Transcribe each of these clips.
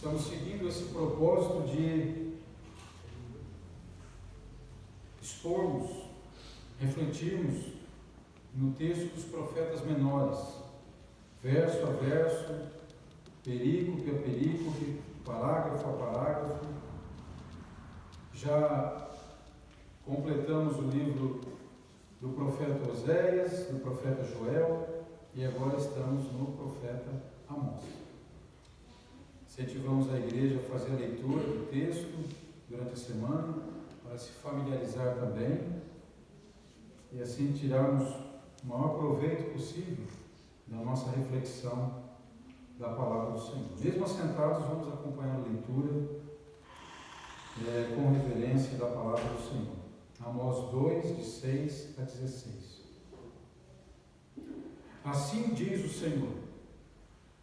estamos seguindo esse propósito de expormos, refletirmos no texto dos profetas menores, verso a verso, perícope a perícope, parágrafo a parágrafo. Já completamos o livro do profeta Oséias, do profeta Joel, e agora estamos no profeta Amós. Incentivamos a igreja a fazer a leitura do texto durante a semana, para se familiarizar também, e assim tirarmos o maior proveito possível da nossa reflexão da palavra do Senhor. Mesmo assentados, vamos acompanhar a leitura com reverência da palavra do Senhor. Amós 2, de 6 a 16. Assim diz o Senhor: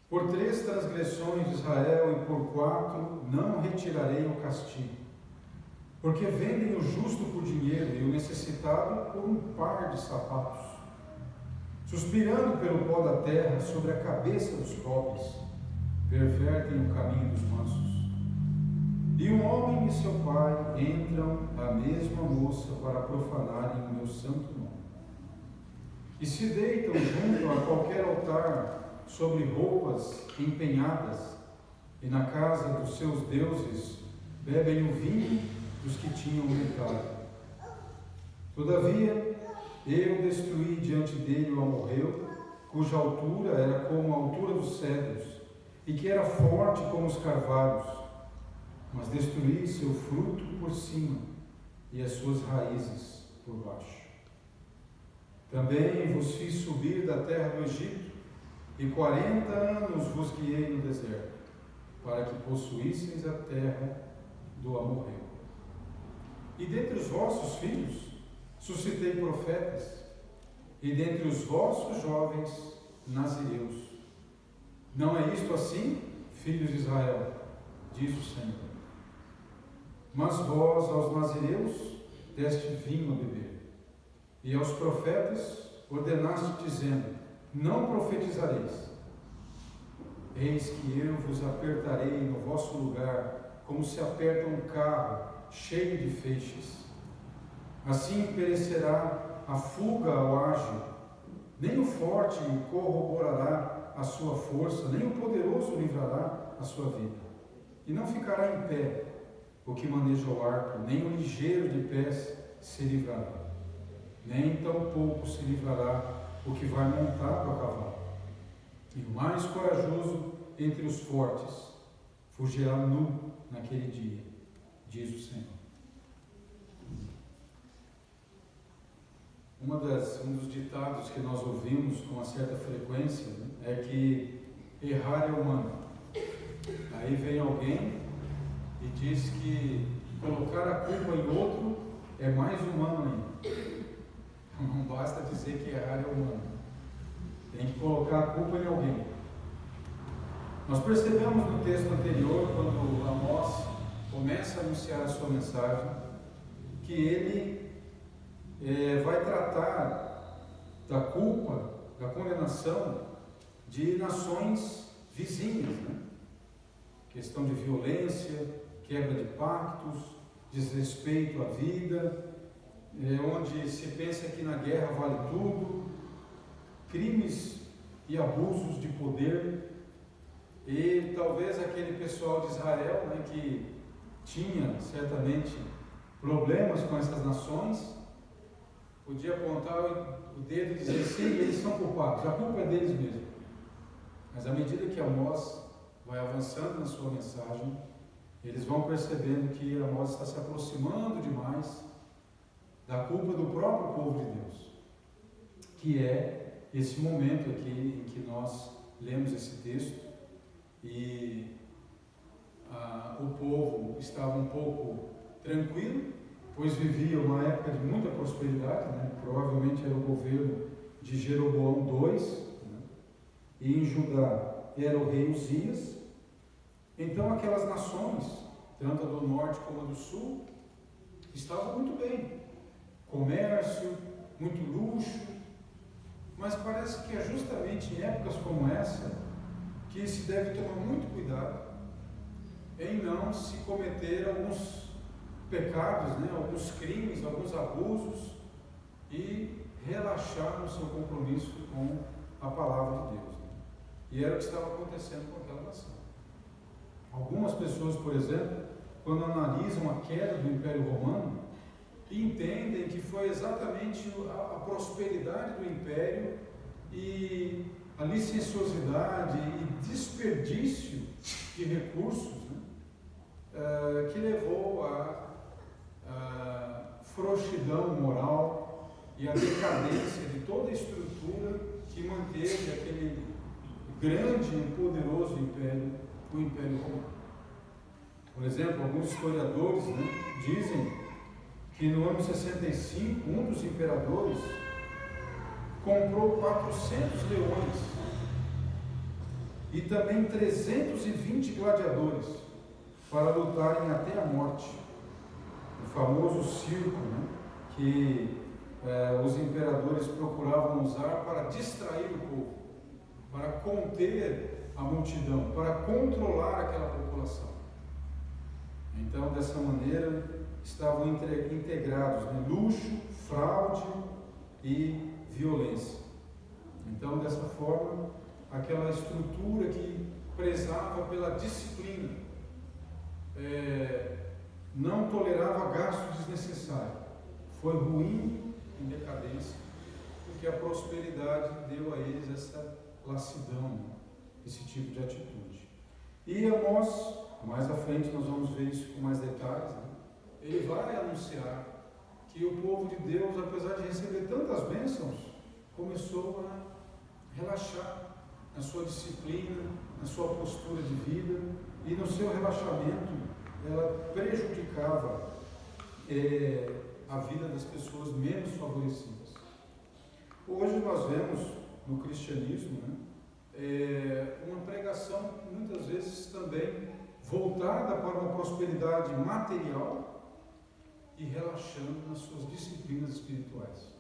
por 3 transgressões de Israel e por 4 não retirarei o castigo, porque vendem o justo por dinheiro e o necessitado por um par de sapatos, suspirando pelo pó da terra sobre a cabeça dos pobres, pervertem o caminho dos mansos. E um homem e seu pai entram a mesma moça para profanarem o meu santo nome. E se deitam junto a qualquer altar sobre roupas empenhadas, e na casa dos seus deuses bebem o vinho dos que tinham gritado. Todavia, eu destruí diante dele o amorreu, cuja altura era como a altura dos cedros, e que era forte como os carvalhos, mas destruí seu fruto por cima e as suas raízes por baixo. Também vos fiz subir da terra do Egito, e 40 anos vos guiei no deserto, para que possuísseis a terra do amorreu. E dentre os vossos filhos suscitei profetas, e dentre os vossos jovens nazireus. Não é isto assim, filhos de Israel? Diz o Senhor. Mas vós, aos nazireus, deste vinho a beber, e aos profetas ordenaste, dizendo: não profetizareis. Eis que eu vos apertarei no vosso lugar, como se aperta um carro cheio de feixes. Assim perecerá a fuga ao ágil, nem o forte corroborará a sua força, nem o poderoso livrará a sua vida. E não ficará em pé o que maneja o arco, nem o ligeiro de pés se livrará, nem tampouco se livrará o que vai montado a cavalo. E o mais corajoso entre os fortes fugirá nu naquele dia, diz o Senhor. Um dos ditados que nós ouvimos com uma certa frequência, né, é que errar é humano. Aí vem alguém e diz que colocar a culpa em outro é mais humano ainda. Não basta dizer que errar é humano. Tem que colocar a culpa em alguém. Nós percebemos no texto anterior, quando Amós começa a anunciar a sua mensagem, que ele vai tratar da culpa, da condenação de nações vizinhas, né? Questão de violência, quebra de pactos, desrespeito à vida, onde se pensa que na guerra vale tudo, crimes e abusos de poder. E talvez aquele pessoal de Israel, né, que tinha certamente problemas com essas nações, podia apontar o dedo e dizer: sim, eles são culpados, a culpa é deles mesmo. Mas à medida que Amós vai avançando na sua mensagem, eles vão percebendo que Amós está se aproximando demais da culpa do próprio povo de Deus, que é esse momento aqui em que nós lemos esse texto e o povo estava um pouco tranquilo, pois vivia uma época de muita prosperidade, né? Provavelmente era o governo de Jeroboão II, né? E em Judá era o rei Uzias. Então aquelas nações, tanto a do norte como a do sul, estavam muito bem, comércio, muito luxo, mas parece que é justamente em épocas como essa que se deve tomar muito cuidado, em não se cometer alguns pecados, né, alguns crimes, alguns abusos, e relaxar no seu compromisso com a palavra de Deus. Né? E era o que estava acontecendo com aquela nação. Algumas pessoas, por exemplo, quando analisam a queda do Império Romano, entendem que foi exatamente a prosperidade do Império e a licenciosidade e desperdício de recursos, né, que levou à frouxidão moral e à decadência de toda a estrutura que manteve aquele grande e poderoso império, o Império Romano. Por exemplo, alguns historiadores, né, dizem que no ano 65, um dos imperadores comprou 400 leões e também 320 gladiadores para lutarem até a morte. O famoso circo, né, que os imperadores procuravam usar para distrair o povo, para conter a multidão, para controlar aquela população. Então, dessa maneira, estavam integrados, né, luxo, fraude e violência. Então, dessa forma, aquela estrutura que prezava pela disciplina, não tolerava gasto desnecessário, foi ruim em decadência, porque a prosperidade deu a eles essa lassidão, esse tipo de atitude. E Amós, mais à frente nós vamos ver isso com mais detalhes, né? Ele vai anunciar que o povo de Deus, apesar de receber tantas bênçãos, começou a relaxar na sua disciplina, na sua postura de vida, e no seu relaxamento ela prejudicava a vida das pessoas menos favorecidas. Hoje nós vemos no cristianismo, né, uma pregação muitas vezes também voltada para uma prosperidade material e relaxando nas suas disciplinas espirituais.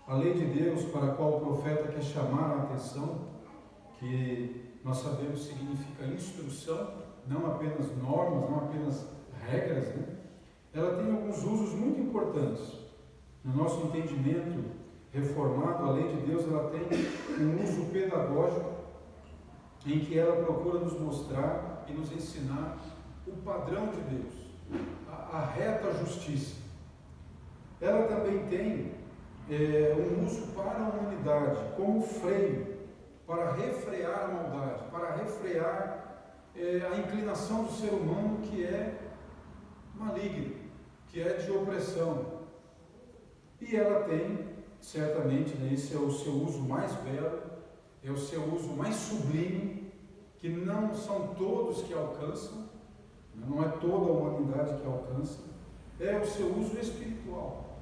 A lei de Deus para a qual o profeta quer chamar a atenção, que nós sabemos significa instrução, não apenas normas, não apenas regras, né? Ela tem alguns usos muito importantes. No nosso entendimento reformado, a lei de Deus ela tem um uso pedagógico em que ela procura nos mostrar e nos ensinar o padrão de Deus, a reta justiça. Ela também tem um uso para a humanidade, como freio, para refrear a maldade, para refrear a inclinação do ser humano que é maligno, que é de opressão. E ela tem, certamente, né, esse é o seu uso mais belo, é o seu uso mais sublime, que não são todos que alcançam, não é toda a humanidade que alcança, é o seu uso espiritual,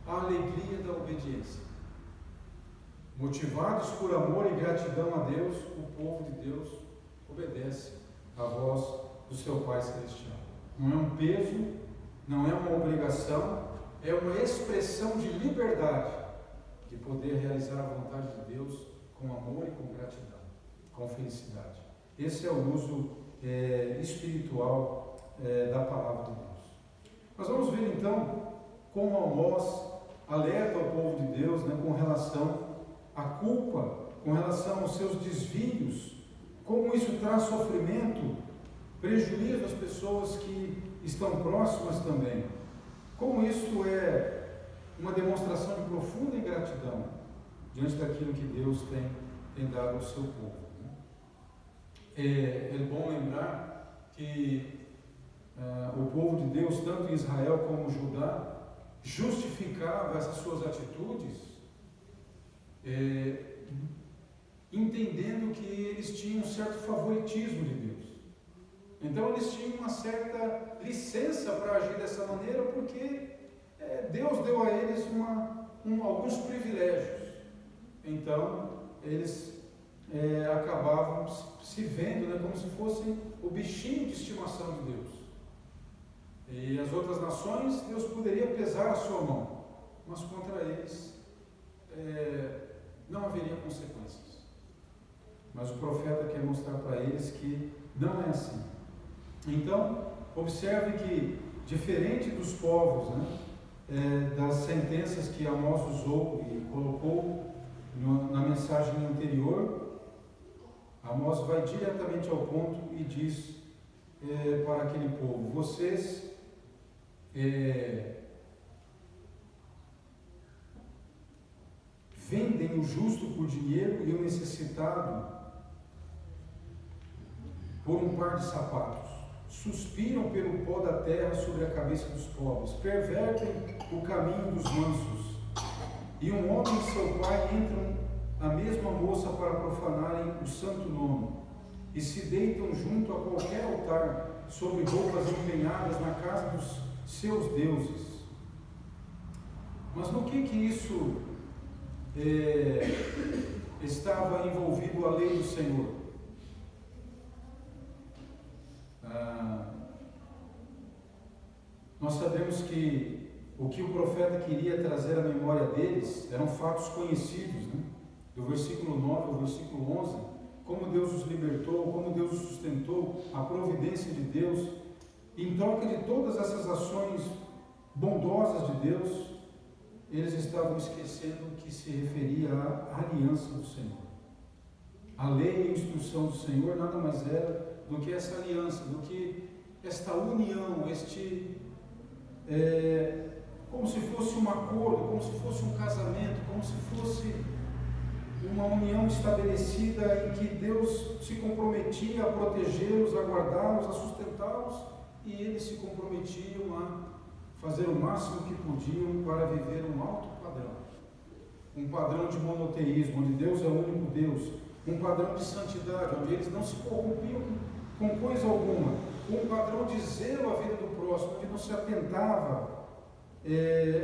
a alegria da obediência. Motivados por amor e gratidão a Deus, o povo de Deus obedece à voz do seu Pai Celestial. Não é um peso, não é uma obrigação, é uma expressão de liberdade, de poder realizar a vontade de Deus com amor e com gratidão, com felicidade. Esse é o uso espiritual da palavra de Deus. Nós vamos ver então como Amós alerta o povo de Deus, né, com relação à culpa, com relação aos seus desvios, como isso traz sofrimento, prejuízo às pessoas que estão próximas também. Como isso é uma demonstração de profunda ingratidão diante daquilo que Deus tem dado ao seu povo. É bom lembrar que o povo de Deus, tanto em Israel como Judá, justificava essas suas atitudes entendendo que eles tinham um certo favoritismo de Deus. Então eles tinham uma certa licença para agir dessa maneira, porque Deus deu a eles alguns privilégios. Então eles acabavam se vendo, né, como se fossem o bichinho de estimação de Deus. E as outras nações, Deus poderia pesar a sua mão, mas contra eles não haveria consequências. Mas o profeta quer mostrar para eles que não é assim. Então, observe que, diferente dos povos, das sentenças que Amós usou e colocou na mensagem anterior, Amós vai diretamente ao ponto e diz para aquele povo: vocês vendem o justo por dinheiro e o necessitado por um par de sapatos. Suspiram pelo pó da terra sobre a cabeça dos pobres. Pervertem o caminho dos mansos. E um homem e seu pai entram a mesma moça para profanarem o santo nome. E se deitam junto a qualquer altar, sob roupas empenhadas na casa dos seus deuses. Mas no que isso estava envolvido a lei do Senhor? Nós sabemos que o que o profeta queria trazer à memória deles eram fatos conhecidos, do versículo 9 ao versículo 11, como Deus os libertou, como Deus os sustentou, a providência de Deus. Em troca de todas essas ações bondosas de Deus, eles estavam esquecendo que se referia à aliança do Senhor. A lei e a instrução do Senhor nada mais era do que essa aliança, do que esta união, como se fosse um acordo, como se fosse um casamento, como se fosse uma união estabelecida em que Deus se comprometia a protegê-los, a guardá-los, a sustentá-los, e eles se comprometiam a fazer o máximo que podiam para viver um alto padrão. Um padrão de monoteísmo, onde Deus é o único Deus. Um padrão de santidade, onde eles não se corrompiam com coisa alguma. Um padrão de zelo à vida do próximo, onde não se atentava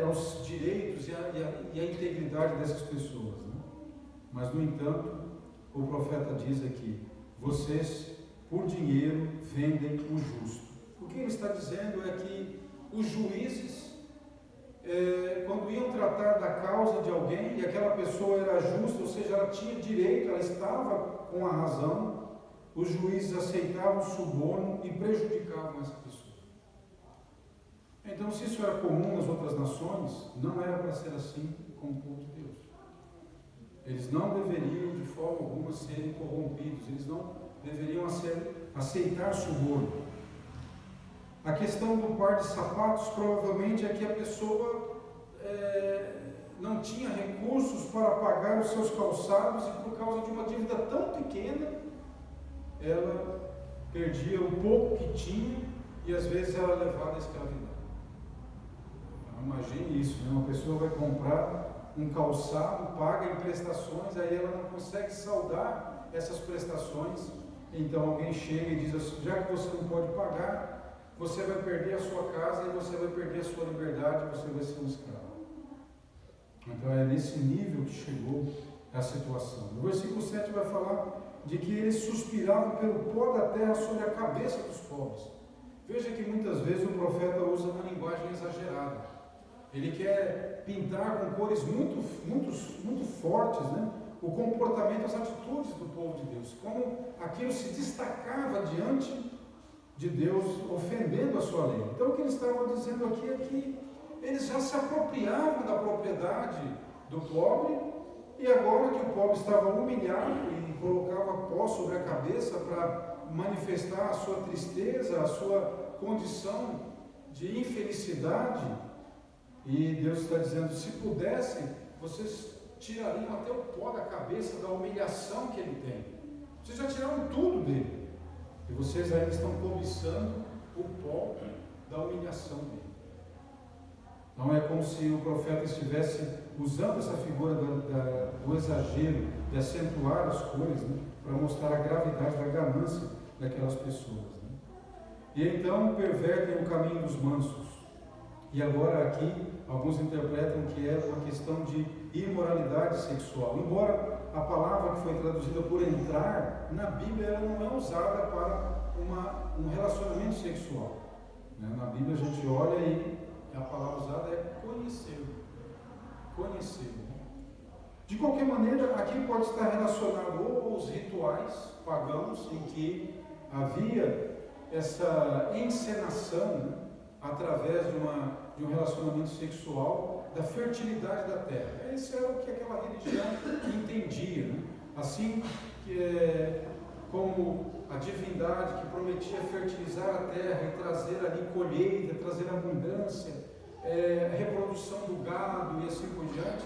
aos direitos e à integridade dessas pessoas. Mas, no entanto, o profeta diz aqui: vocês, por dinheiro, vendem o justo. O que ele está dizendo é que os juízes, quando iam tratar da causa de alguém e aquela pessoa era justa, ou seja, ela tinha direito, ela estava com a razão, os juízes aceitavam o suborno e prejudicavam essa pessoa. Então, se isso era comum nas outras nações, não era para ser assim com o povo de Deus. Eles não deveriam de forma alguma serem corrompidos, eles não deveriam aceitar suborno. A questão do par de sapatos provavelmente é que a pessoa não tinha recursos para pagar os seus calçados e por causa de uma dívida tão pequena, ela perdia o pouco que tinha e às vezes era levada à escravidão. Imagine isso, uma pessoa vai comprar um calçado, paga em prestações, aí ela não consegue saldar essas prestações, então alguém chega e diz assim: já que você não pode pagar, você vai perder a sua casa e você vai perder a sua liberdade, você vai ser um escravo. Então é nesse nível que chegou a situação. No versículo 7 vai falar de que eles suspiravam pelo pó da terra sobre a cabeça dos pobres. Veja que muitas vezes o profeta usa uma linguagem exagerada. Ele quer pintar com cores muito fortes, o comportamento, as atitudes do povo de Deus, como aquilo se destacava diante de Deus, ofendendo a sua lei. Então o que ele estava dizendo aqui é que eles já se apropriavam da propriedade do pobre, e agora que o pobre estava humilhado e colocava pó sobre a cabeça para manifestar a sua tristeza, a sua condição de infelicidade, e Deus está dizendo: se pudessem, vocês tirariam até o pó da cabeça da humilhação que ele tem. Vocês já tiraram tudo dele. E vocês ainda estão cobiçando o pó da humilhação dele. Não é como se o profeta estivesse usando essa figura do exagero, de acentuar as coisas, para mostrar a gravidade da ganância daquelas pessoas. E então pervertem o caminho dos mansos. E agora aqui, alguns interpretam que é uma questão de imoralidade sexual. Embora a palavra que foi traduzida por entrar, na Bíblia ela não é usada para um relacionamento sexual. Na Bíblia a gente olha e a palavra usada é conhecer. Conhecer. De qualquer maneira, aqui pode estar relacionado ou aos rituais pagãos, em que havia essa encenação, né, através de um relacionamento sexual, da fertilidade da terra. Esse era o que aquela religião entendia, né? Assim como a divindade que prometia fertilizar a terra e trazer ali colheita, trazer abundância, reprodução do gado e assim por diante,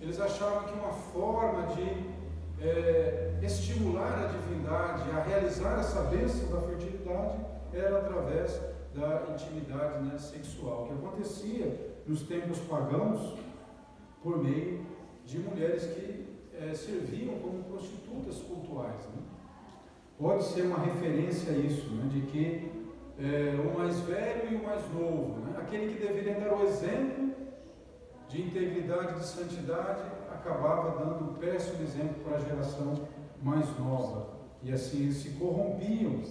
eles achavam que uma forma de estimular a divindade a realizar essa bênção da fertilidade era através da intimidade, né, sexual, que acontecia nos templos pagãos por meio de mulheres que serviam como prostitutas cultuais, né? Pode ser uma referência a isso, né, de que o mais velho e o mais novo, né, aquele que deveria dar o exemplo de integridade, de santidade, acabava dando um péssimo exemplo para a geração mais nova, e assim eles se corrompiam.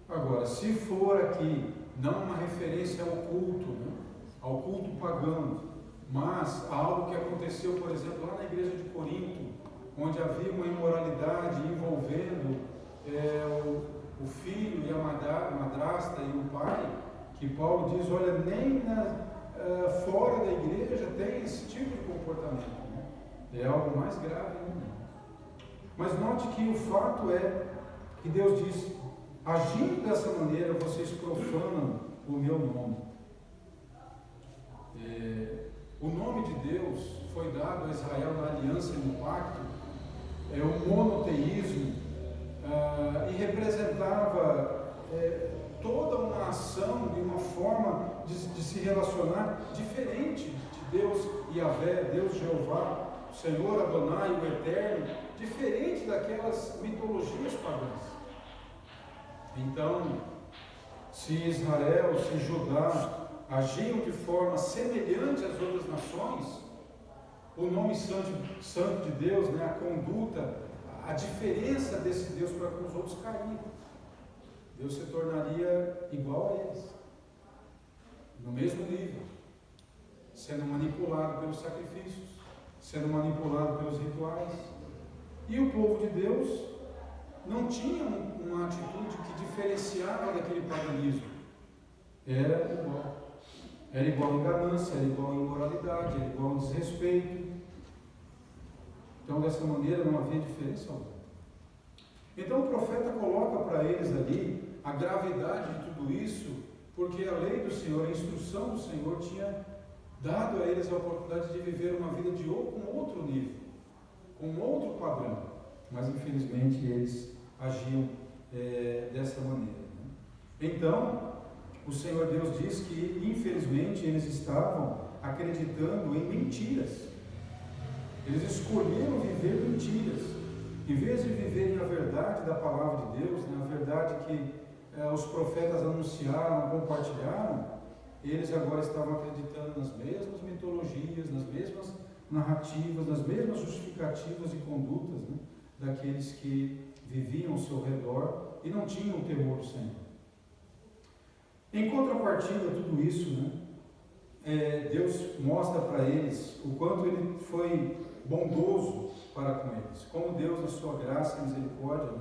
Agora, se for aqui não uma referência ao culto, né, ao culto pagão, mas algo que aconteceu, por exemplo, lá na igreja de Corinto, onde havia uma imoralidade envolvendo o filho e a madrasta e o pai, que Paulo diz, olha, nem fora da igreja tem esse tipo de comportamento, né? É algo mais grave ainda. Mas note que o fato é que Deus diz, agindo dessa maneira, vocês profanam o meu nome. O nome de Deus foi dado a Israel na aliança e no pacto, o monoteísmo, e representava toda uma ação e uma forma de se relacionar diferente de Deus Yahvé, Deus Jeová, o Senhor Adonai, o Eterno, diferente daquelas mitologias pagãs. Então, se Israel, se Judá agiam de forma semelhante às outras nações, o nome santo de Deus, né, a conduta, a diferença desse Deus para com os outros caía. Deus se tornaria igual a eles, no mesmo nível, sendo manipulado pelos sacrifícios, sendo manipulado pelos rituais. E o povo de Deus não tinha uma atitude que diferenciava daquele paganismo. Era igual. Era igual em ganância, era igual em imoralidade, era igual em desrespeito. Então, dessa maneira, não havia diferença alguma. Então, o profeta coloca para eles ali a gravidade de tudo isso, porque a lei do Senhor, a instrução do Senhor tinha dado a eles a oportunidade de viver uma vida com outro nível, com outro padrão. Mas, infelizmente, eles agiam dessa maneira, né? Então, o Senhor Deus diz que, infelizmente, eles estavam acreditando em mentiras. Eles escolheram viver mentiras. Em vez de viverem a verdade da palavra de Deus, né, a verdade que os profetas anunciaram, compartilharam, eles agora estavam acreditando nas mesmas mitologias, nas mesmas narrativas, nas mesmas justificativas e condutas, né, daqueles que viviam ao seu redor e não tinham o temor do Senhor. Em contrapartida a tudo isso, né, Deus mostra para eles o quanto Ele foi bondoso para com eles, como Deus, na sua graça e misericórdia,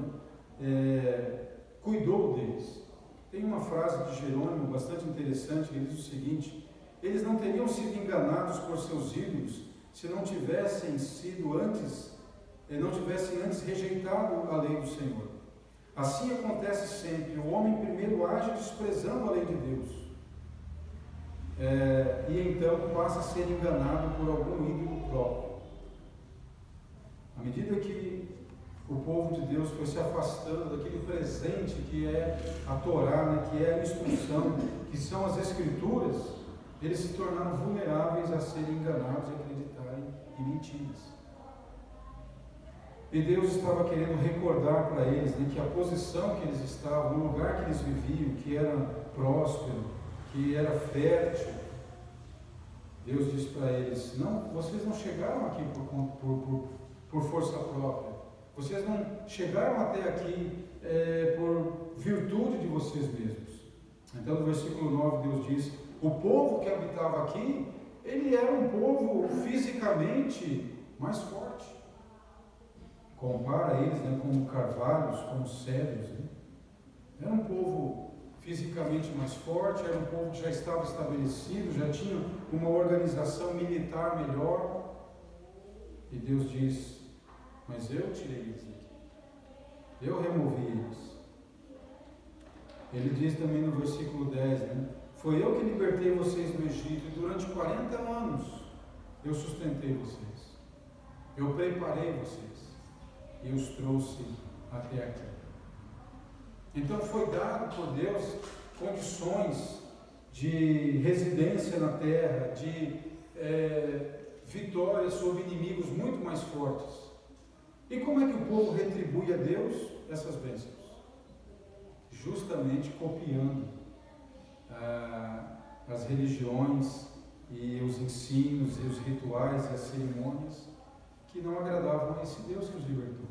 né, cuidou deles. Tem uma frase de Jerônimo bastante interessante, que diz o seguinte: eles não teriam sido enganados por seus ídolos se não tivessem antes rejeitado a lei do Senhor. Assim acontece sempre, o homem primeiro age desprezando a lei de Deus, e então passa a ser enganado por algum ídolo próprio. À medida que o povo de Deus foi se afastando daquele presente que é a Torá, né, que é a instrução, que são as Escrituras, eles se tornaram vulneráveis a serem enganados e acreditarem em mentiras. E Deus estava querendo recordar para eles, né, que a posição que eles estavam, o lugar que eles viviam, que era próspero, que era fértil, Deus disse para eles: não, vocês não chegaram aqui por força própria, vocês não chegaram até aqui por virtude de vocês mesmos. Então, no versículo 9, Deus diz: o povo que habitava aqui, ele era um povo fisicamente mais forte. Compara eles, né, como carvalhos, como cedros. Né? Era um povo fisicamente mais forte, era um povo que já estava estabelecido, já tinha uma organização militar melhor. E Deus diz: mas eu tirei eles aqui, eu removi eles. Ele diz também no versículo 10, né? Foi eu que libertei vocês do Egito, e durante 40 anos eu sustentei vocês, eu preparei vocês e os trouxe até aqui. Então foi dado por Deus condições de residência na terra, de vitória sobre inimigos muito mais fortes. E como é que o povo retribui a Deus essas bênçãos? Justamente copiando as religiões e os ensinos e os rituais e as cerimônias que não agradavam a esse Deus que os libertou.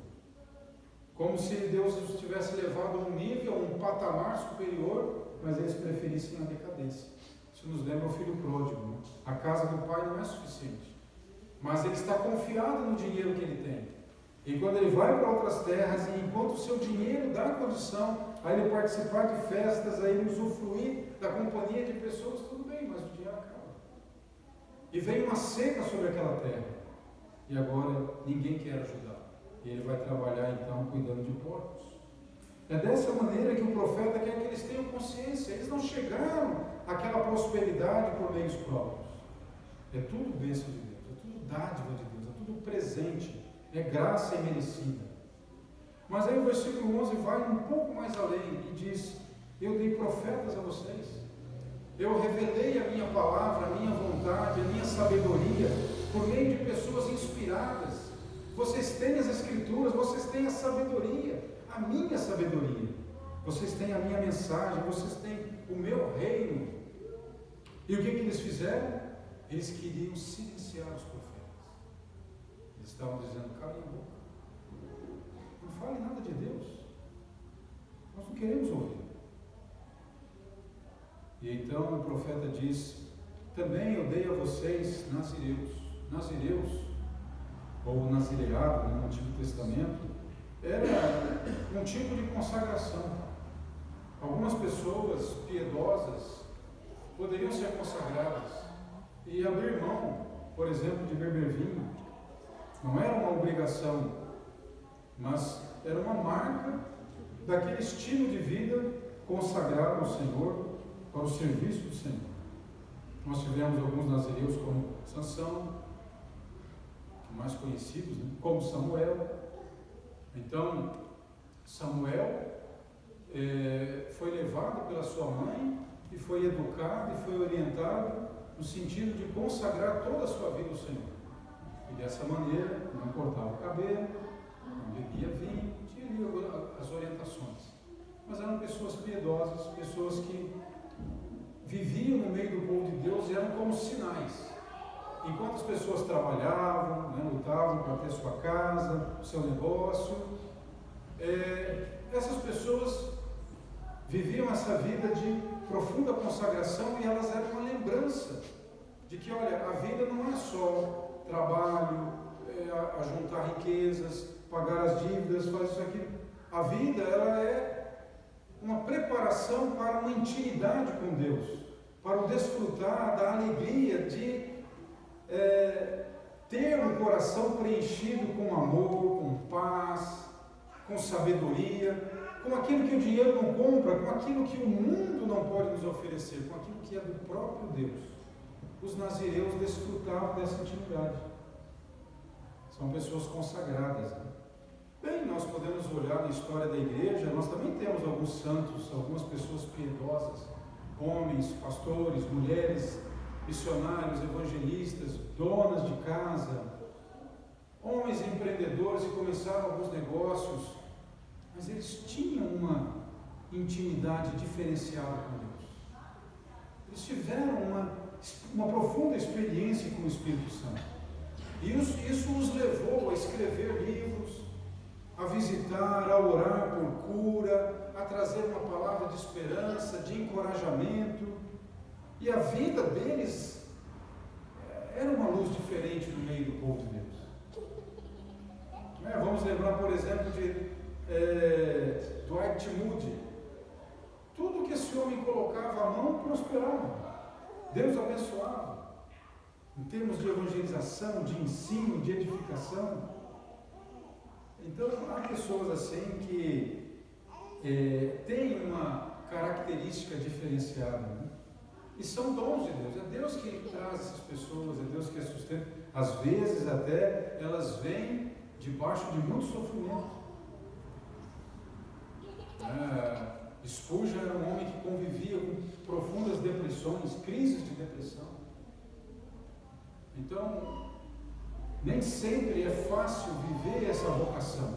Como se Deus os tivesse levado a um nível, a um patamar superior, mas eles preferissem a decadência. Isso nos lembra o filho pródigo. Né? A casa do pai não é suficiente, mas ele está confiado no dinheiro que ele tem. E quando ele vai para outras terras, e enquanto o seu dinheiro dá condição a ele participar de festas, a ele usufruir da companhia de pessoas, tudo bem, mas o dinheiro acaba. E vem uma seca sobre aquela terra. E agora ninguém quer ajudar. E ele vai trabalhar então cuidando de porcos. É dessa maneira que o profeta quer que eles tenham consciência. Eles não chegaram àquela prosperidade por meios próprios. É tudo bênção de Deus, é tudo dádiva de Deus, é tudo presente. É graça imerecida. Mas aí o versículo 11 vai um pouco mais além e diz: eu dei profetas a vocês, eu revelei a minha palavra, a minha vontade, a minha sabedoria por meio de pessoas inspiradas. Vocês têm as escrituras, vocês têm a sabedoria, a minha sabedoria, vocês têm a minha mensagem, vocês têm o meu reino. E o que eles fizeram? Eles queriam silenciar os profetas. Eles estavam dizendo: cala a boca, não fale nada de Deus, nós não queremos ouvir. E então o profeta diz: também eu dei a vocês nazireus, ou nazireado, no Antigo Testamento, era um tipo de consagração. Algumas pessoas piedosas poderiam ser consagradas e abrir mão, por exemplo, de beber vinho. Não era uma obrigação, mas era uma marca daquele estilo de vida consagrado ao Senhor, para o serviço do Senhor. Nós tivemos alguns nazireus como Sansão, mais conhecidos, né? Como Samuel. Então, Samuel foi levado pela sua mãe e foi educado e foi orientado no sentido de consagrar toda a sua vida ao Senhor. E dessa maneira, não cortava o cabelo, não bebia vinho, tinha ali as orientações. Mas eram pessoas piedosas, pessoas que viviam no meio do povo de Deus e eram como sinais. Enquanto as pessoas trabalhavam, né, lutavam para ter sua casa, seu negócio, essas pessoas viviam essa vida de profunda consagração e elas eram uma lembrança de que, olha, a vida não é só trabalho, a juntar riquezas, pagar as dívidas, fazer isso aqui. A vida, ela é uma preparação para uma intimidade com Deus, para o desfrutar da alegria de ter um coração preenchido com amor, com paz, com sabedoria, com aquilo que o dinheiro não compra, com aquilo que o mundo não pode nos oferecer, com aquilo que é do próprio Deus. Os nazireus desfrutavam dessa intimidade. São pessoas consagradas. Né? Bem, nós podemos olhar na história da igreja, nós também temos alguns santos, algumas pessoas piedosas, homens, pastores, mulheres, missionários, evangelistas, donas de casa, homens empreendedores que começaram alguns negócios, mas eles tinham uma intimidade diferenciada com Deus. Eles tiveram uma profunda experiência com o Espírito Santo. E isso os levou a escrever livros, a visitar, a orar por cura, a trazer uma palavra de esperança, de encorajamento. E a vida deles era uma luz diferente no meio do povo de Deus. Vamos lembrar, por exemplo, de Dwight Moody. Tudo que esse homem colocava a mão prosperava. Deus abençoava. Em termos de evangelização, de ensino, de edificação. Então, há pessoas assim que têm uma característica diferenciada, né? E são dons de Deus. É Deus que traz essas pessoas, é Deus que as sustenta. Às vezes até elas vêm debaixo de muito sofrimento. Spurgeon era um homem que convivia com profundas depressões, crises de depressão. Então, nem sempre é fácil viver essa vocação,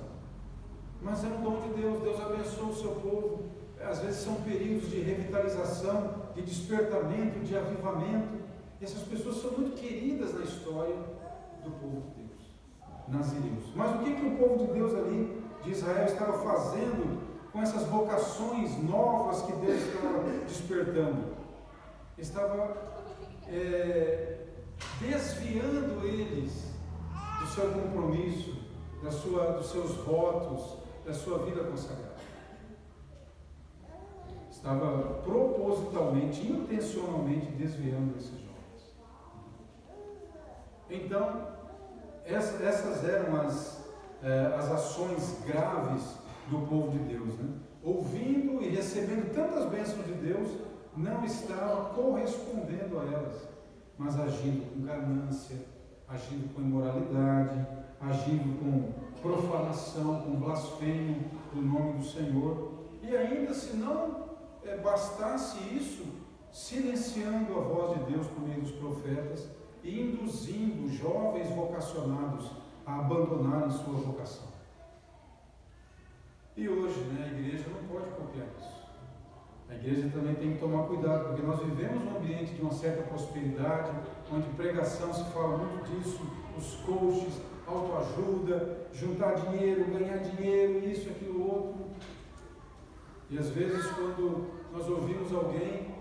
mas é um dom de Deus. Deus abençoa o seu povo. Às vezes são períodos de revitalização, de despertamento, de avivamento. Essas pessoas são muito queridas na história do povo de Deus, nazireus. Mas o que o povo de Deus ali, de Israel, estava fazendo com essas vocações novas que Deus estava despertando? Estava desviando eles do seu compromisso, dos seus votos, da sua vida consagrada. Estava propositalmente, intencionalmente desviando esses jovens. Então, essas eram as ações graves do povo de Deus, né? Ouvindo e recebendo tantas bênçãos de Deus, não estava correspondendo a elas, mas agindo com ganância, agindo com imoralidade, agindo com profanação, com blasfêmio do nome do Senhor. E ainda, se não bastasse isso, silenciando a voz de Deus por meio dos profetas e induzindo jovens vocacionados a abandonarem sua vocação. E hoje, a igreja não pode copiar isso. A igreja também tem que tomar cuidado, porque nós vivemos num ambiente de uma certa prosperidade, onde pregação se fala muito disso, os coaches, autoajuda, juntar dinheiro, ganhar dinheiro, isso, aquilo, outro. E às vezes, quando nós ouvimos alguém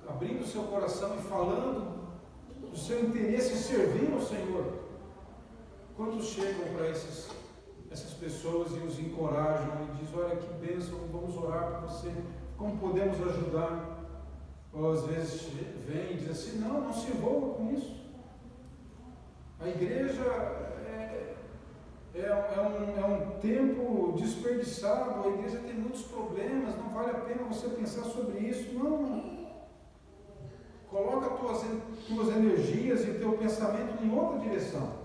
abrindo seu coração e falando do seu interesse em servir ao Senhor, quantos chegam para essas pessoas e os encorajam e dizem: olha que bênção, vamos orar por você, como podemos ajudar? Ou às vezes vem e diz assim: não se envolva com isso. A igreja é um tempo desperdiçado, a igreja tem muitos problemas, não vale a pena você pensar sobre isso. Não. Coloca tuas energias e teu pensamento em outra direção.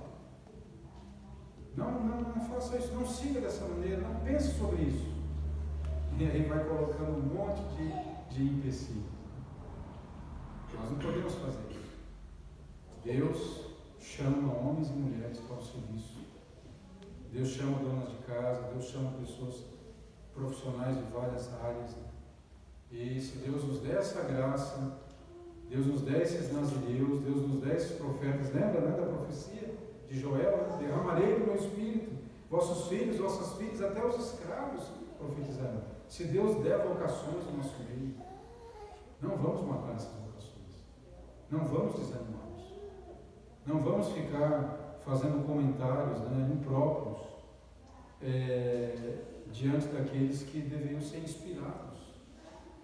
Não faça isso, não siga dessa maneira, não pense sobre isso. E aí vai colocando um monte de empecilhos. Nós não podemos fazer isso. Deus chama homens e mulheres para o serviço. Deus chama donas de casa, Deus chama pessoas profissionais de várias áreas. E se Deus nos der essa graça, Deus nos der esses nazireus, Deus nos der esses profetas, lembra, da profecia de Joel? Derramarei do meu espírito, vossos filhos, vossas filhas, até os escravos profetizarão. Se Deus der vocações no nosso meio, não vamos matar essas vocações, não vamos desanimá-los, não vamos ficar fazendo comentários impróprios diante daqueles que deveriam ser inspirados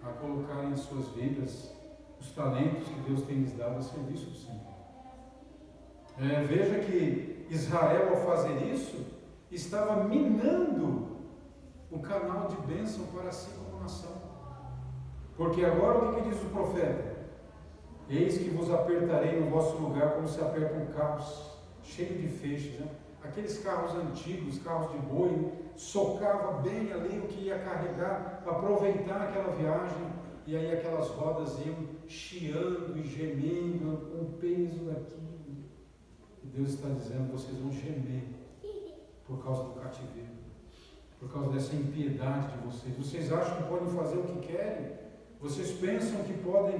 a colocarem em suas vidas os talentos que Deus tem lhes dado a serviço do Senhor. Veja que Israel, ao fazer isso, estava minando o canal de bênção para si como nação. Porque agora o que diz o profeta? Eis que vos apertarei no vosso lugar como se apertam carros cheios de feixes. Aqueles carros antigos, carros de boi, socava bem ali o que ia carregar, aproveitar aquela viagem, e aí aquelas rodas iam chiando e gemendo com o peso daquilo. E Deus está dizendo: vocês vão gemer por causa do cativeiro, por causa dessa impiedade de vocês. Vocês acham que podem fazer o que querem? Vocês pensam que podem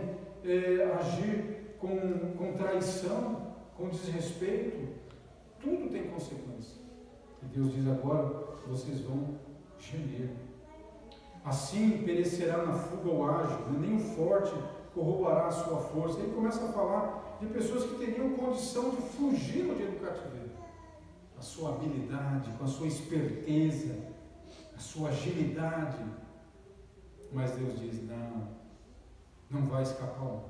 agir com traição, com desrespeito? Tudo tem consequência. E Deus diz agora: vocês vão gemer. Assim perecerá na fuga o ágil, nem o forte corroborará a sua força. Ele começa a falar de pessoas que teriam condição de fugir no dia do cativeiro. a sua habilidade, com a sua esperteza, a sua agilidade. Mas Deus diz, não vai escapar um.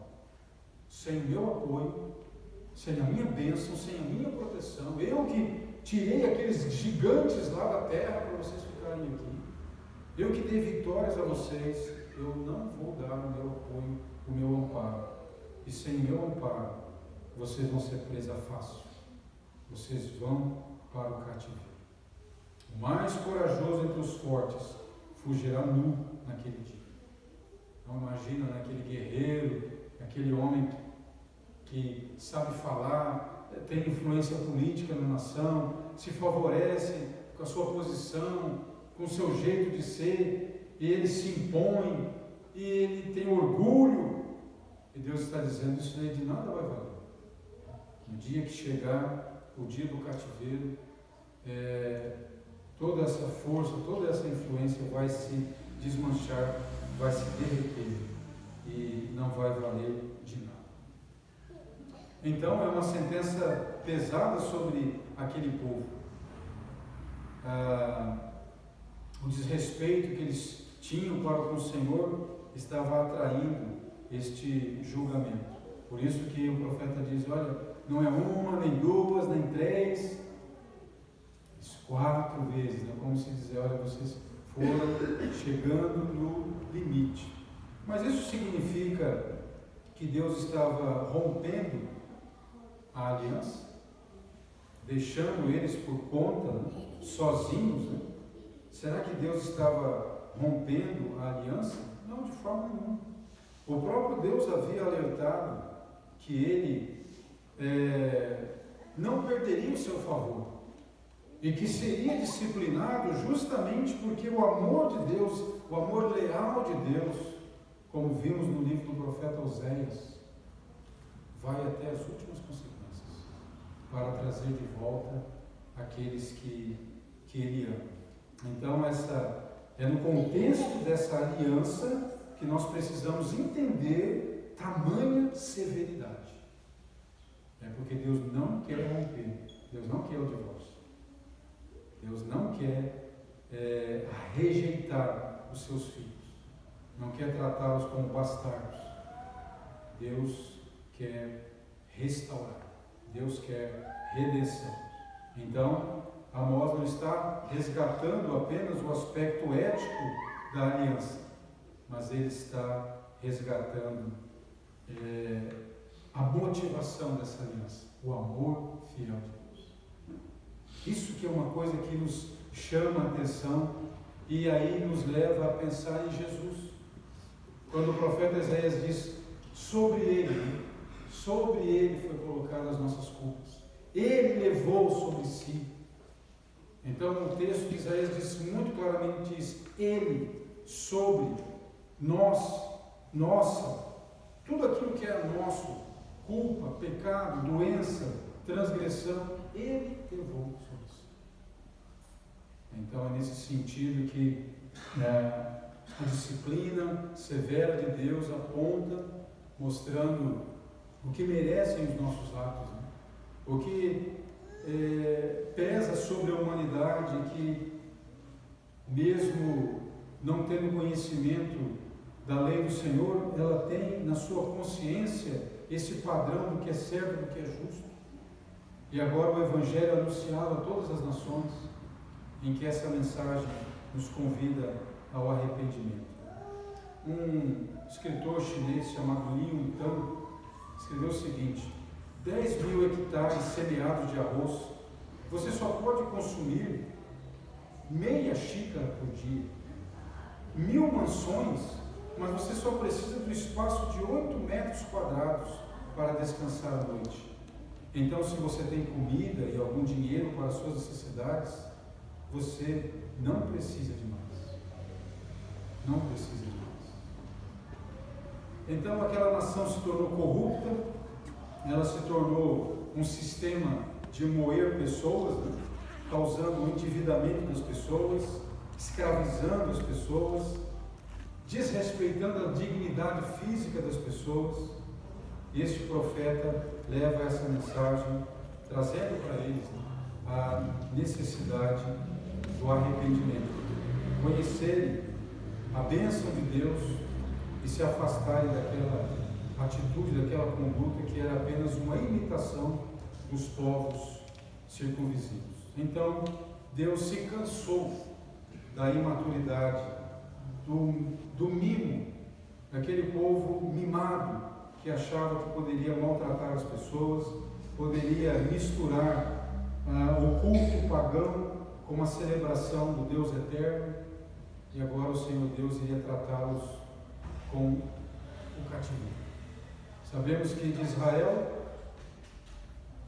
Sem o meu apoio, sem a minha bênção, sem a minha proteção, eu que tirei aqueles gigantes lá da terra para vocês ficarem aqui, eu que dei vitórias a vocês, eu não vou dar o meu apoio, o meu amparo. E sem o meu amparo, vocês vão ser presa fácil. Vocês vão para o cativeiro. O mais corajoso entre os fortes fugirá nu naquele dia. Não imagina naquele guerreiro, aquele homem que sabe falar, tem influência política na nação, se favorece com a sua posição, com o seu jeito de ser, e ele se impõe, e ele tem orgulho, e Deus está dizendo, isso aí de nada vai valer. No dia que chegar o dia do cativeiro, toda essa força, toda essa influência vai se desmanchar, vai se derreter, e não vai valer de nada. Então é uma sentença pesada sobre aquele povo. O desrespeito que eles tinham para com o Senhor estava atraindo este julgamento. Por isso que o profeta diz, olha, não é uma, nem duas, nem três, mas 4 vezes, né? Como se dizer, olha, vocês foram chegando no limite. Mas isso significa que Deus estava rompendo a aliança, deixando eles por conta, né? Sozinhos, né? Será que Deus estava rompendo a aliança? Não, de forma nenhuma. O próprio Deus havia alertado que ele não perderia o seu favor e que seria disciplinado justamente porque o amor de Deus, o amor leal de Deus, como vimos no livro do profeta Oséias, vai até as últimas consequências para trazer de volta aqueles que ele ama. Então, é no contexto dessa aliança que nós precisamos entender tamanha severidade. É porque Deus não quer romper, Deus não quer o divórcio, Deus não quer rejeitar os seus filhos, não quer tratá-los como bastardos. Deus quer restaurar, Deus quer redenção. Então, Amós não está resgatando apenas o aspecto ético da aliança, mas ele está resgatando a motivação dessa aliança, o amor fiel de Deus. Isso que é uma coisa que nos chama a atenção e aí nos leva a pensar em Jesus. Quando o profeta Isaías diz, sobre ele foi colocadas as nossas culpas, ele levou sobre si. Então o texto de Isaías diz muito claramente isso, ele, sobre nós, nossa, tudo aquilo que é nosso, culpa, pecado, doença, transgressão, ele levou sobre si. Então é nesse sentido que a disciplina severa de Deus aponta, mostrando o que merecem os nossos atos, né? O que pesa sobre a humanidade, que mesmo não tendo conhecimento da lei do Senhor, ela tem na sua consciência esse padrão do que é certo, do que é justo. E agora o Evangelho é anunciado a todas as nações, em que essa mensagem nos convida ao arrependimento. Um escritor chinês chamado Li Yuntan escreveu o seguinte: 10.000 hectares semeados de arroz, você só pode consumir meia xícara por dia. 1.000 mansões, mas você só precisa do espaço de 8 metros quadrados para descansar à noite. Então, se você tem comida e algum dinheiro para as suas necessidades, você não precisa de mais. Não precisa de mais. Então, aquela nação se tornou corrupta, ela se tornou um sistema de moer pessoas, né? Causando o endividamento das pessoas, escravizando as pessoas, desrespeitando a dignidade física das pessoas. E este profeta leva essa mensagem, trazendo para eles, né, a necessidade do arrependimento, conhecerem a bênção de Deus e se afastarem daquela atitude, daquela conduta que era apenas uma imitação dos povos circunvizinhos. Então, Deus se cansou da imaturidade, do mimo, daquele povo mimado que achava que poderia maltratar as pessoas, poderia misturar o culto pagão com uma celebração do Deus eterno, e agora o Senhor Deus iria tratá-los com o cativeiro. Sabemos que de Israel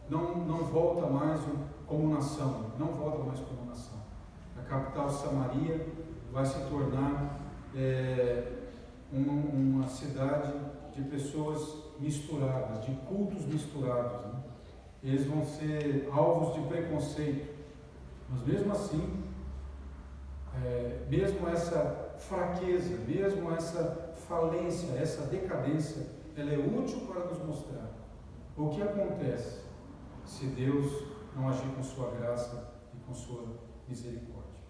não volta mais como nação, não volta mais como nação. A capital Samaria vai se tornar uma cidade de pessoas misturadas, de cultos misturados, né? Eles vão ser alvos de preconceito, mas mesmo assim, mesmo essa fraqueza, mesmo essa falência, essa decadência, ela é útil para nos mostrar o que acontece se Deus não agir com sua graça e com sua misericórdia.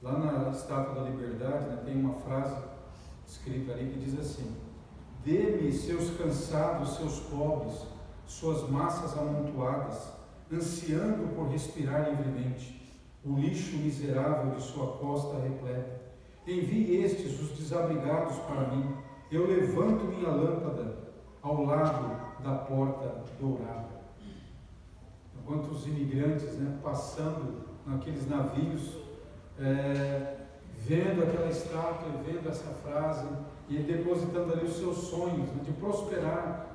Lá na Estátua da Liberdade, né, tem uma frase escrita ali que diz assim: dê-me seus cansados, seus pobres, suas massas amontoadas, ansiando por respirar livremente, o lixo miserável de sua costa repleta. Envie estes, os desabrigados, para mim. Eu levanto minha lâmpada ao lado da porta dourada. Enquanto os imigrantes, né, passando naqueles navios, vendo aquela estátua, vendo essa frase e depositando ali os seus sonhos, né, de prosperar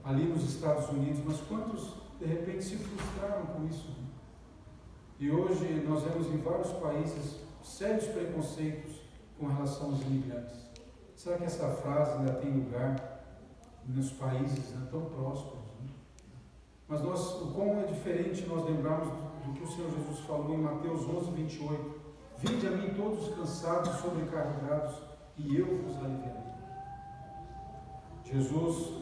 ali nos Estados Unidos, mas quantos de repente se frustraram com isso? Né? E hoje nós vemos em vários países sérios preconceitos com relação aos imigrantes. Será que essa frase ainda tem lugar nos países, né, tão prósperos? Né? Mas como é diferente nós lembrarmos do que o Senhor Jesus falou em Mateus 11, 28. Vinde a mim todos os cansados e sobrecarregados, e eu vos aliviarei. Jesus,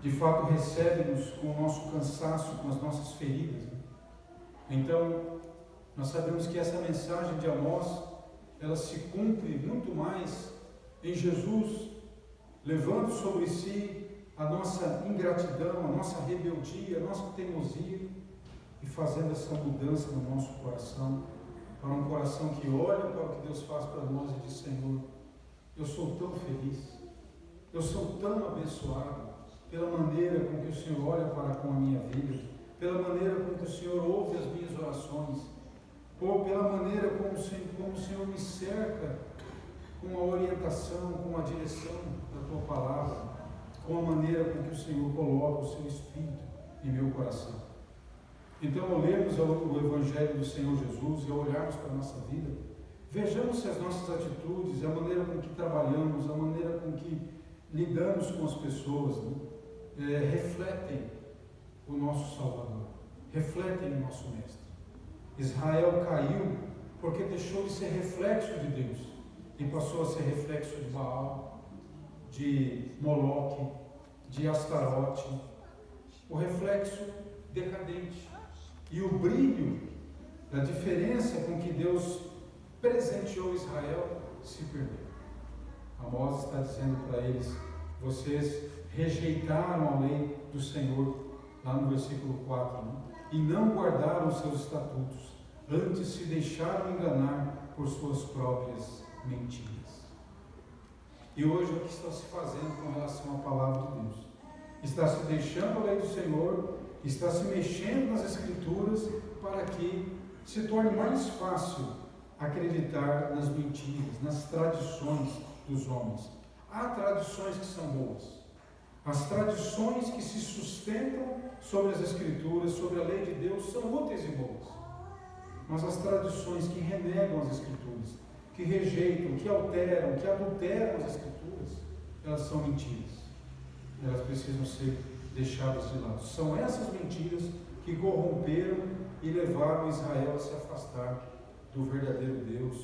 de fato, recebe-nos com o nosso cansaço, com as nossas feridas. Né? Então, nós sabemos que essa mensagem de Amós, ela se cumpre muito mais em Jesus, levando sobre si a nossa ingratidão, a nossa rebeldia, a nossa teimosia, e fazendo essa mudança no nosso coração, para um coração que olha para o que Deus faz para nós e diz: Senhor, eu sou tão feliz, eu sou tão abençoado pela maneira com que o Senhor olha para com a minha vida, pela maneira com que o Senhor ouve as minhas orações, ou pela maneira como o Senhor me cerca com a orientação, com a direção da Tua Palavra, com a maneira com que o Senhor coloca o Seu Espírito em meu coração. Então, ao lermos o Evangelho do Senhor Jesus e ao olharmos para a nossa vida, vejamos se as nossas atitudes, a maneira com que trabalhamos, a maneira com que lidamos com as pessoas, né, refletem o nosso Salvador, refletem o nosso Mestre. Israel caiu porque deixou de ser reflexo de Deus e passou a ser reflexo de Baal, de Moloque, de Astarote, o reflexo decadente. E o brilho da diferença com que Deus presenteou Israel se perdeu. Amós está dizendo para eles: vocês rejeitaram a lei do Senhor, lá no versículo 4, né? E não guardaram os seus estatutos, antes se deixaram enganar por suas próprias mentiras. E hoje o que está se fazendo com relação à palavra de Deus? Está se deixando a lei do Senhor, está se mexendo nas Escrituras para que se torne mais fácil acreditar nas mentiras, nas tradições dos homens. Há tradições que são boas. As tradições que se sustentam sobre as Escrituras, sobre a lei de Deus, são úteis e boas. Mas as tradições que renegam as Escrituras, que rejeitam, que alteram, que adulteram as Escrituras, elas são mentiras. Elas precisam ser deixadas de lado. São essas mentiras que corromperam e levaram Israel a se afastar do verdadeiro Deus,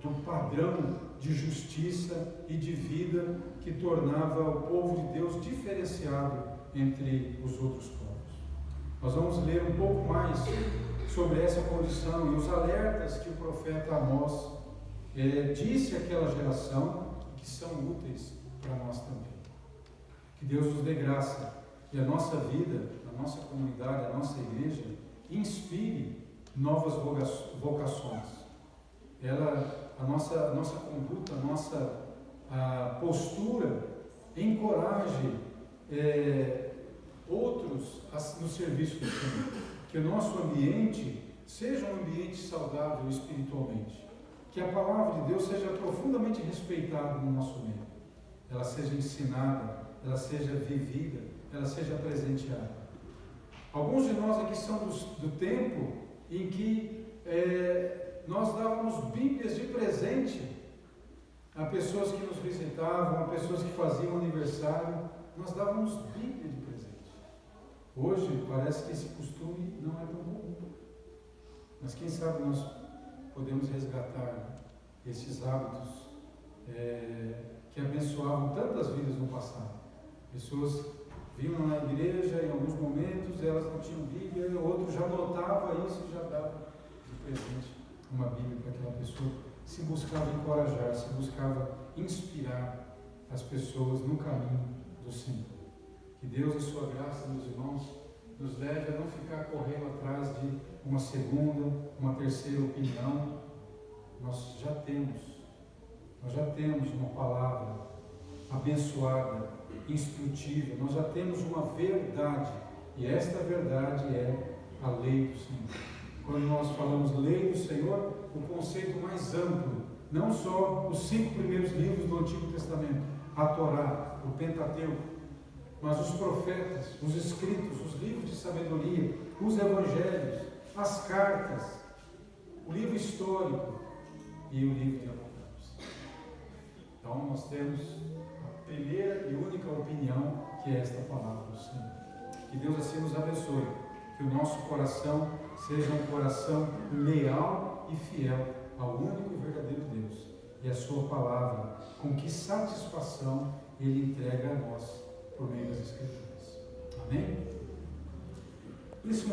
do padrão de justiça e de vida que tornava o povo de Deus diferenciado entre os outros povos. Nós vamos ler um pouco mais sobre essa condição e os alertas que o profeta Amós disse àquela geração, que são úteis para nós também. Que Deus nos dê graça e a nossa vida, a nossa comunidade, a nossa igreja inspire novas vocações. A nossa conduta, a nossa postura encoraje outros no serviço do Senhor. Que o nosso ambiente seja um ambiente saudável espiritualmente. Que a palavra de Deus seja profundamente respeitada no nosso meio. Ela seja ensinada, ela seja vivida, ela seja presenteada. Alguns de nós aqui são do tempo em que nós dávamos Bíblias de presente a pessoas que nos visitavam, a pessoas que faziam aniversário. Nós dávamos Bíblia de presente. Hoje parece que esse costume não é tão comum. Mas quem sabe nós podemos resgatar esses hábitos que abençoavam tantas vidas no passado. Pessoas vinham na igreja em alguns momentos, elas não tinham Bíblia, o outro já notava isso e já dava de presente uma Bíblia para aquela pessoa. Se buscava encorajar, se buscava inspirar as pessoas no caminho do Senhor. Que Deus, em sua graça, meus irmãos, nos leve a não ficar correndo atrás de uma segunda, uma terceira opinião. Nós já temos uma palavra abençoada, instrutiva, nós já temos uma verdade, e esta verdade é a lei do Senhor. Quando nós falamos lei do Senhor, o conceito mais amplo, não só os 5 primeiros livros do Antigo Testamento, a Torá, o Pentateuco, mas os profetas, os escritos, os livros de sabedoria, os evangelhos, as cartas, o livro histórico e o livro de Apocalipse. Então nós temos a primeira e única opinião, que é esta palavra do Senhor. Que Deus assim nos abençoe, que o nosso coração seja um coração leal e fiel ao único e verdadeiro Deus e a sua palavra, com que satisfação Ele entrega a nós por meio das Escrituras. Amém? Nesse momento,